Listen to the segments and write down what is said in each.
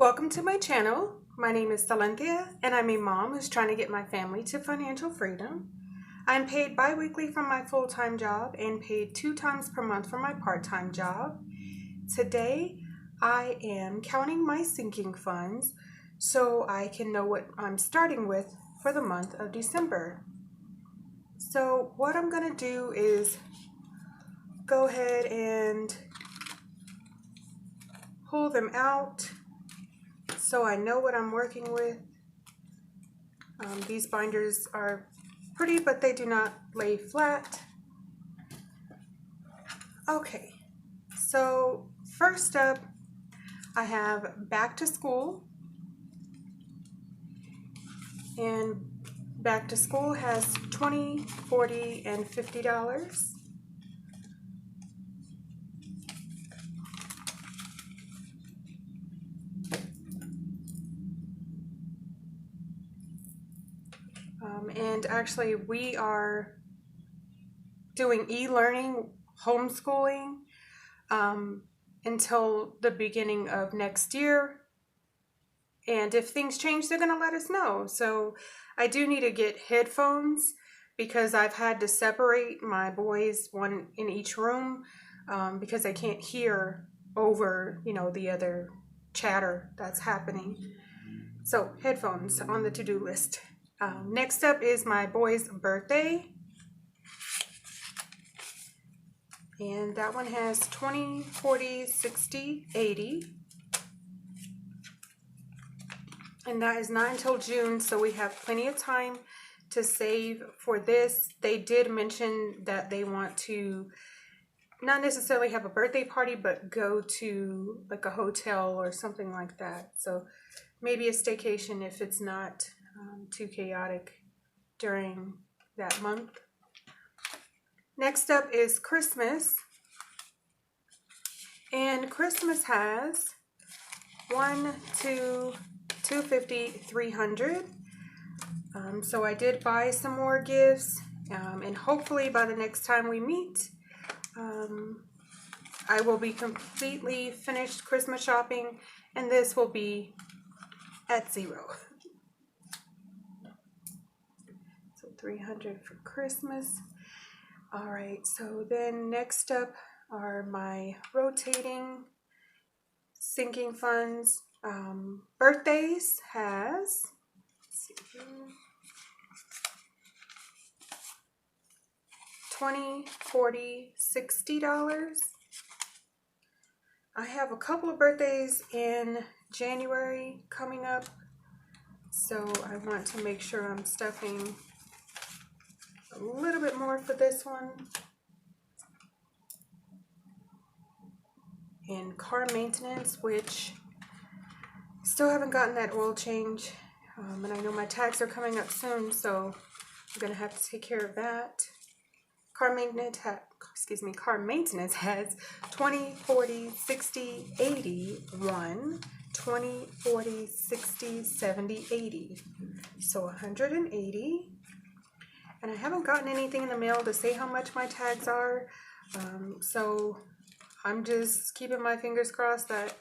Welcome to my channel. My name is Salenthia and I'm a mom who's trying to get my family to financial freedom. I'm paid bi-weekly from my full-time job and paid 2 times per month from my part-time job. Today I am counting my sinking funds so I can know what I'm starting with for the month of December. So what I'm going to do is go ahead and pull them out so I know what I'm working with. These binders are pretty, but they do not lay flat. Okay, so first up, I have Back to School. And Back to School has $20, $40, and $50. And actually, we are doing e-learning, homeschooling, until the beginning of next year. And if things change, they're going to let us know. So I do need to get headphones because I've had to separate my boys, one in each room, because I can't hear over, the other chatter that's happening. So headphones on the to-do list. Next up is my boy's birthday. And that one has 20, 40, 60, 80. And that is not until June, so we have plenty of time to save for this. They did mention that they want to not necessarily have a birthday party, but go to like a hotel or something like that. So maybe a staycation if it's not too chaotic during that month. Next up is Christmas. And Christmas has 1, 2, 250, 300. So I did buy some more gifts, and hopefully by the next time we meet, I will be completely finished Christmas shopping, and this will be at 0. So 300 for Christmas. All right, so then next up are my rotating sinking funds. Birthdays has, let's see here, 20, 40, $60. I have a couple of birthdays in January coming up, so I want to make sure I'm stuffing a little bit more for this one. And car maintenance, which still haven't gotten that oil change, and I know my tags are coming up soon, so I'm gonna have to take care of that. Car maintenance has 20, 40, 60, 80, 1, 20, 40, 60, 70, 80. So 180. And I haven't gotten anything in the mail to say how much my tags are, so I'm just keeping my fingers crossed that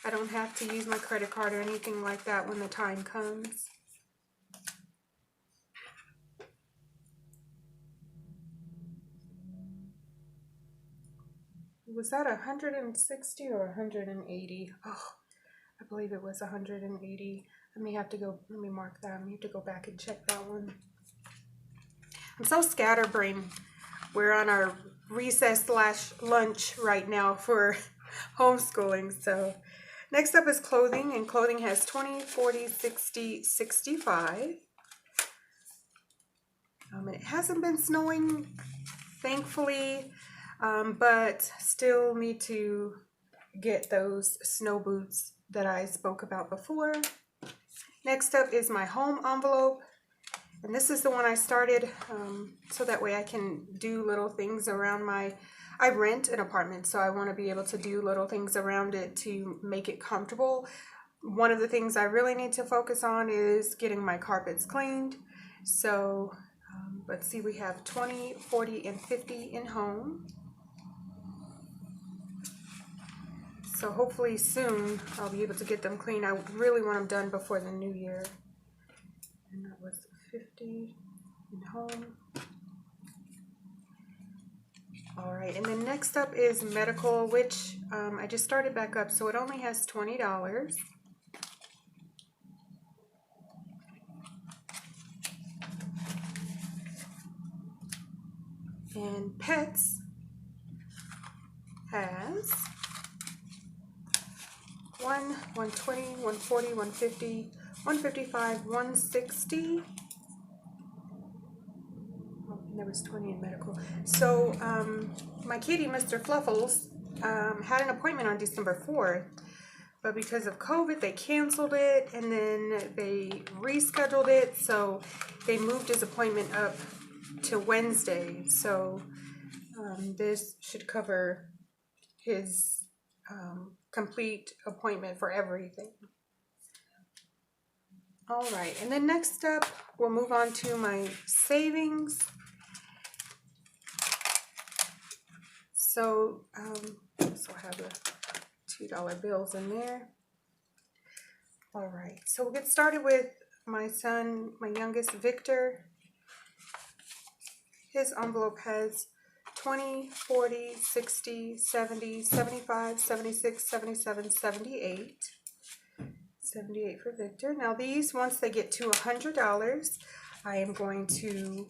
I don't have to use my credit card or anything like that when the time comes. Was that 160 or 180? Oh, I believe it was 180. Let me mark that. I need to go back and check that one. I'm so scatterbrained. We're on our recess / lunch right now for homeschooling. So next up is clothing, and clothing has 20, 40, 60, 65. And it hasn't been snowing, thankfully, but still need to get those snow boots that I spoke about before. Next up is my home envelope. And this is the one I started so that way I can do little things around I rent an apartment, so I want to be able to do little things around it to make it comfortable. One of the things I really need to focus on is getting my carpets cleaned. So let's see, we have 20, 40, and 50 in home. So hopefully soon I'll be able to get them clean. I really want them done before the new year. And that was 50 in home. All right, and then next up is medical, which I just started back up, so it only has $20. And pets has 120, 140, 150, 155, 160. Oh, and there was 20 in medical. So my kitty, Mr. Fluffles, had an appointment on December 4th, but because of COVID, they canceled it and then they rescheduled it. So they moved his appointment up to Wednesday. So this should cover his complete appointment for everything. All right, and then next up, we'll move on to my savings. So, so I have the $2 bills in there. All right, so we'll get started with my son, my youngest, Victor. His envelope has 20, 40, 60, 70, 75, 76, 77, 78. 78 for Victor. Now these, once they get to $100, I am going to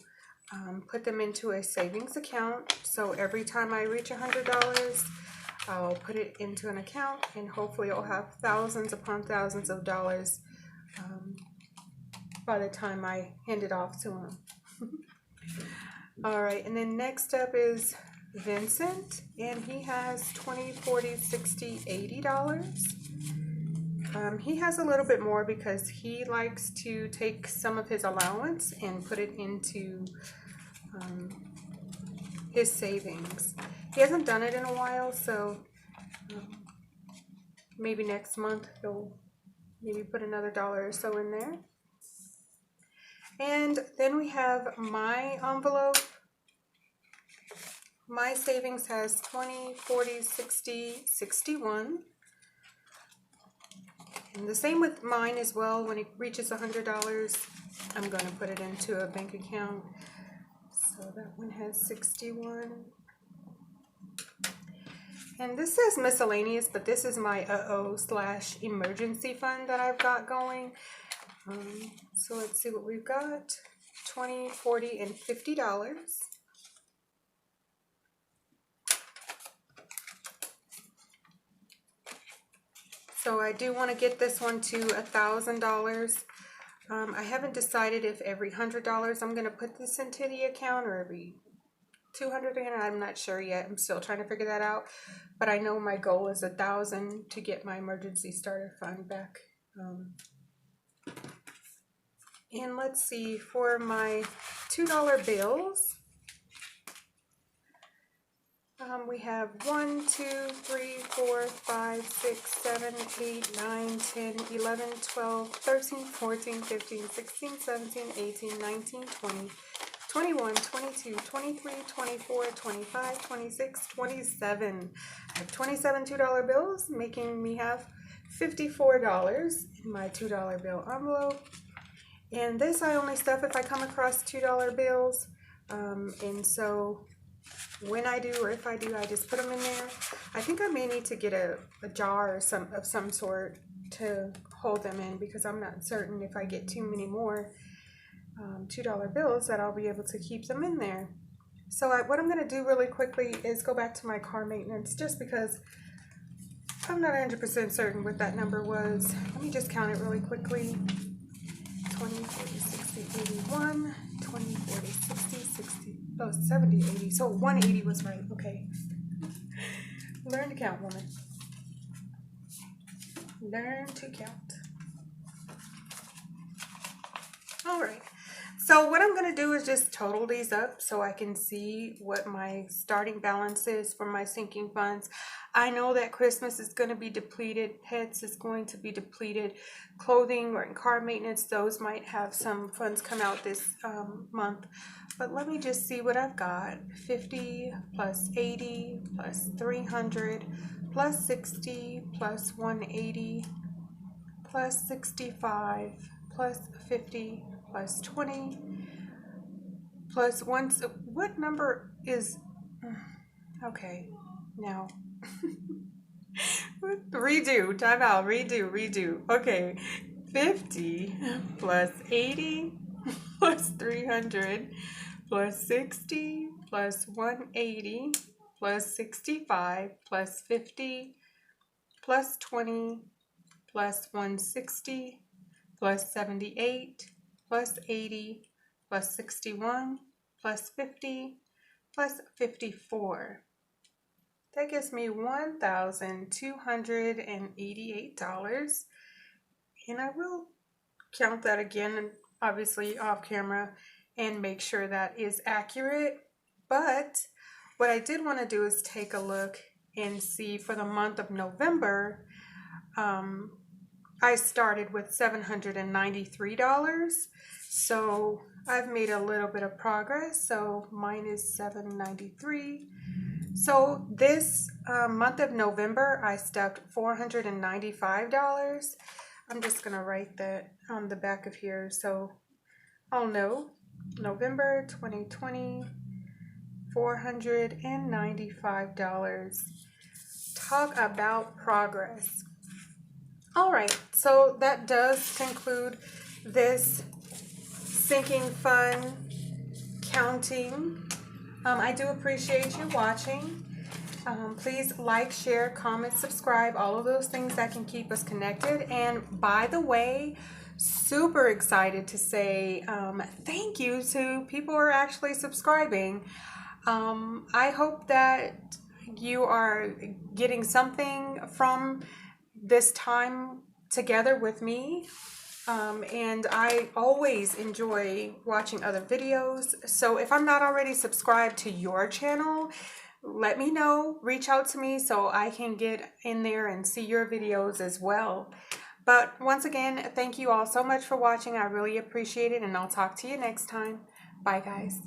put them into a savings account. So every time I reach $100, I'll put it into an account and hopefully I'll have thousands upon thousands of dollars by the time I hand it off to him. All right, and then next up is Vincent, and he has 20, 40, 60, $80. He has a little bit more because he likes to take some of his allowance and put it into his savings. He hasn't done it in a while, so maybe next month he'll maybe put another $1 or so in there. And then we have my envelope. My savings has 20, 40, 60, 61. And the same with mine as well. When it reaches $100, I'm going to put it into a bank account. So that one has 61. And this says miscellaneous, but this is my /emergency fund that I've got going. So let's see what we've got. 20, 40, and $50. So I do want to get this one to $1,000. I haven't decided if every $100 I'm going to put this into the account or every 200 again. I'm not sure yet. I'm still trying to figure that out. But I know my goal is $1,000 to get my emergency starter fund back. And let's see, for my $2 bills, we have 1, 2, 3, 4, 5, 6, 7, 8, 9, 10, 11, 12, 13, 14, 15, 16, 17, 18, 19, 20, 21, 22, 23, 24, 25, 26, 27. I have 27 $2 bills, making me have $54 in my $2 bill envelope. And this I only stuff if I come across $2 bills. And so when I do, or if I do, I just put them in there. I think I may need to get a jar or of some sort to hold them in, because I'm not certain if I get too many more $2 bills that I'll be able to keep them in there. So what I'm going to do really quickly is go back to my car maintenance, just because I'm not 100% certain what that number was. Let me just count it really quickly. 20, 40, 60, 81, 20, 40, 60, 60, oh, 70, 80. So 180 was right. Okay. Learn to count, woman. Learn to count. All right. So what I'm going to do is just total these up so I can see what my starting balance is for my sinking funds. I know that Christmas is going to be depleted, pets is going to be depleted, clothing or car maintenance, those might have some funds come out this month. But let me just see what I've got. 50 plus 80 plus 300 plus 60 plus 180 plus 65 plus 50 plus 20 plus 1. What number is... Okay, now... redo, time out, redo. Okay, 50 plus 80 plus 300 plus 60 plus 180 plus 65 plus 50 plus 20 plus 160 plus 78 plus 80 plus 61 plus 50 plus 54. That gives me $1,288. And I will count that again, obviously off camera, and make sure that is accurate. But what I did want to do is take a look and see for the month of November. I started with $793. So I've made a little bit of progress. So mine is $793. So this month of November, I stuffed $495. I'm just going to write that on the back of here so I'll know. November 2020, $495. Talk about progress. All right, so that does conclude this sinking fund counting. I do appreciate you watching. Please like, share, comment, subscribe, all of those things that can keep us connected. And by the way, super excited to say thank you to people who are actually subscribing. I hope that you are getting something from this time together with me. And I always enjoy watching other videos. So if I'm not already subscribed to your channel, let me know, reach out to me so I can get in there and see your videos as well. But once again, thank you all so much for watching. I really appreciate it, and I'll talk to you next time. Bye, guys.